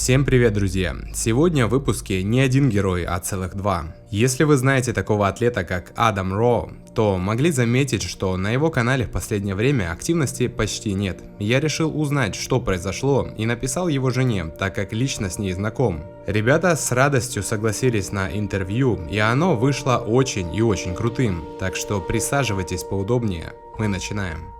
Всем привет, друзья! Сегодня в выпуске не один герой, а целых два. Если вы знаете такого атлета, как Адам Роу, то могли заметить, что на его канале в последнее время активности почти нет. Я решил узнать, что произошло, и написал его жене, так как лично с ней знаком. Ребята с радостью согласились на интервью, и оно вышло очень и очень крутым, так что присаживайтесь поудобнее, мы начинаем.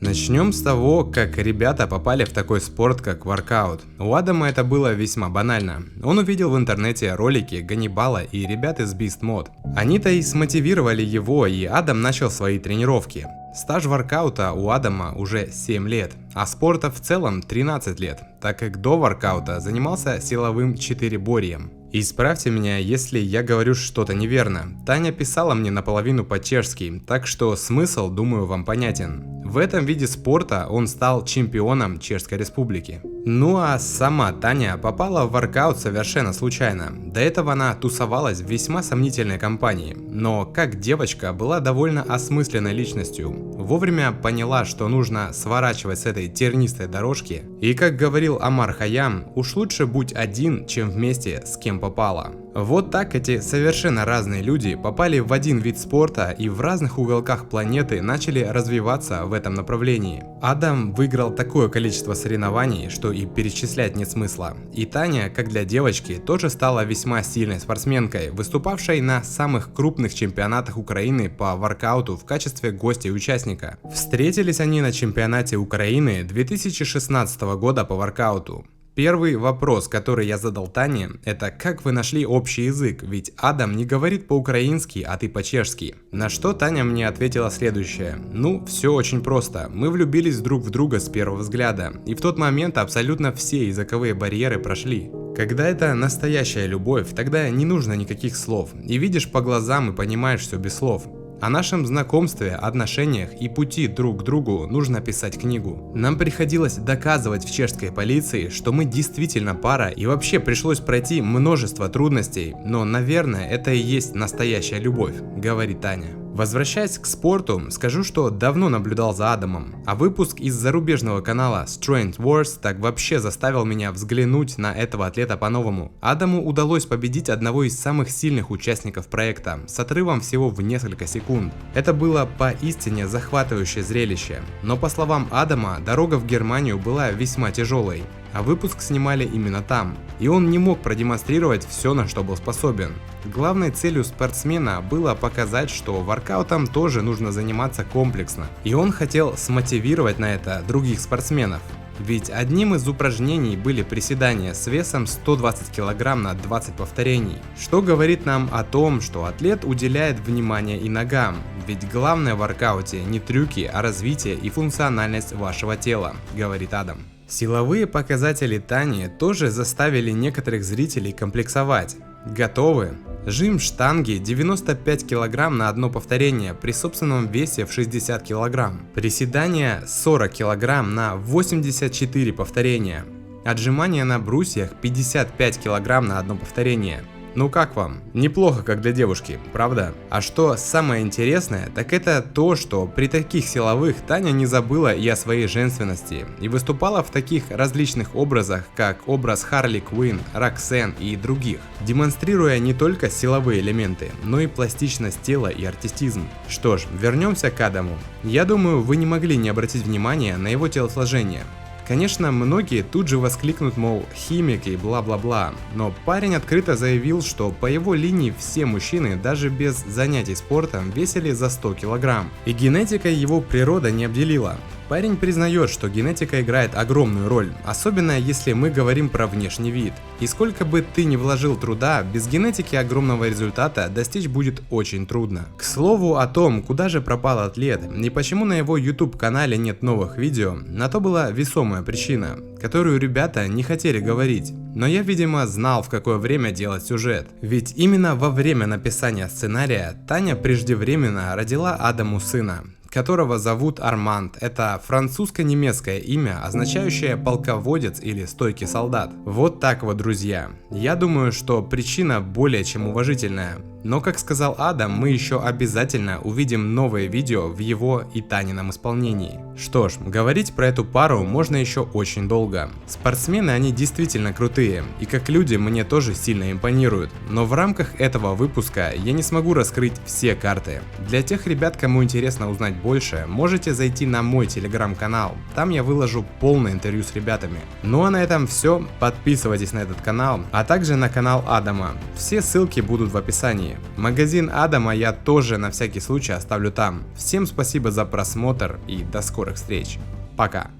Начнем с того, как ребята попали в такой спорт, как воркаут. У Адама это было весьма банально. Он увидел в интернете ролики Ганнибала и ребят из Beast Mode. Они-то и смотивировали его, и Адам начал свои тренировки. Стаж воркаута у Адама уже 7 лет, а спорта в целом 13 лет, так как до воркаута занимался силовым четыреборьем. Исправьте меня, если я говорю что-то неверно. Таня писала мне наполовину по-чешски, так что смысл, думаю, вам понятен. В этом виде спорта он стал чемпионом Чешской Республики. Ну а сама Таня попала в воркаут совершенно случайно. До этого она тусовалась в весьма сомнительной компании, но как девочка была довольно осмысленной личностью. Вовремя поняла, что нужно сворачивать с этой тернистой дорожки, и как говорил Омар Хайям, уж лучше будь один, чем вместе с кем попало. Вот так эти совершенно разные люди попали в один вид спорта и в разных уголках планеты начали развиваться в этом направлении. Адам выиграл такое количество соревнований, что и перечислять нет смысла. И Таня, как для девочки, тоже стала весьма сильной спортсменкой, выступавшей на самых крупных чемпионатах Украины по воркауту в качестве гостя и участника. Встретились они на чемпионате Украины 2016 года по воркауту. Первый вопрос, который я задал Тане, это как вы нашли общий язык, ведь Адам не говорит по-украински, а ты по-чешски. На что Таня мне ответила следующее: ну, все очень просто, мы влюбились друг в друга с первого взгляда, и в тот момент абсолютно все языковые барьеры прошли. Когда это настоящая любовь, тогда не нужно никаких слов, и видишь по глазам и понимаешь все без слов. О нашем знакомстве, отношениях и пути друг к другу нужно писать книгу. Нам приходилось доказывать в чешской полиции, что мы действительно пара, и вообще пришлось пройти множество трудностей, но, наверное, это и есть настоящая любовь, говорит Таня. Возвращаясь к спорту, скажу, что давно наблюдал за Адамом, а выпуск из зарубежного канала Strength Wars так вообще заставил меня взглянуть на этого атлета по-новому. Адаму удалось победить одного из самых сильных участников проекта с отрывом всего в несколько секунд. Это было поистине захватывающее зрелище, но по словам Адама, дорога в Германию была весьма тяжелой. А выпуск снимали именно там, и он не мог продемонстрировать все, на что был способен. Главной целью спортсмена было показать, что воркаутом тоже нужно заниматься комплексно, и он хотел смотивировать на это других спортсменов. Ведь одним из упражнений были приседания с весом 120 кг на 20 повторений, что говорит нам о том, что атлет уделяет внимание и ногам, ведь главное в воркауте не трюки, а развитие и функциональность вашего тела, говорит Адам. Силовые показатели Тани тоже заставили некоторых зрителей комплексовать. Готовы? Жим штанги 95 кг на одно повторение при собственном весе в 60 кг. Приседания 40 кг на 84 повторения. Отжимания на брусьях 55 кг на одно повторение. Ну как вам? Неплохо как для девушки, правда? А что самое интересное, так это то, что при таких силовых Таня не забыла и о своей женственности, и выступала в таких различных образах, как образ Харли Квинн, Роксен и других, демонстрируя не только силовые элементы, но и пластичность тела и артистизм. Что ж, вернемся к Адаму. Я думаю, вы не могли не обратить внимания на его телосложение. Конечно, многие тут же воскликнут, мол, химик и бла-бла-бла, но парень открыто заявил, что по его линии все мужчины даже без занятий спортом весили за 100 кг, и генетикой его природа не обделила. Парень признает, что генетика играет огромную роль, особенно если мы говорим про внешний вид. И сколько бы ты ни вложил труда, без генетики огромного результата достичь будет очень трудно. К слову о том, куда же пропал атлет и почему на его YouTube канале нет новых видео, на то была весомая причина, которую ребята не хотели говорить. Но я, видимо, знал, в какое время делать сюжет. Ведь именно во время написания сценария Таня преждевременно родила Адаму сына, которого зовут Арманд. Это французско-немецкое имя, означающее полководец или стойкий солдат. Вот так вот, друзья. Я думаю, что причина более чем уважительная. Но, как сказал Адам, мы еще обязательно увидим новые видео в его и Танином исполнении. Что ж, говорить про эту пару можно еще очень долго. Спортсмены они действительно крутые, и как люди мне тоже сильно импонируют. Но в рамках этого выпуска я не смогу раскрыть все карты. Для тех ребят, кому интересно узнать больше, можете зайти на мой телеграм-канал. Там я выложу полное интервью с ребятами. Ну а на этом все. Подписывайтесь на этот канал, а также на канал Адама. Все ссылки будут в описании. Магазин Адама я тоже на всякий случай оставлю там. Всем спасибо за просмотр и до скорых встреч. Пока.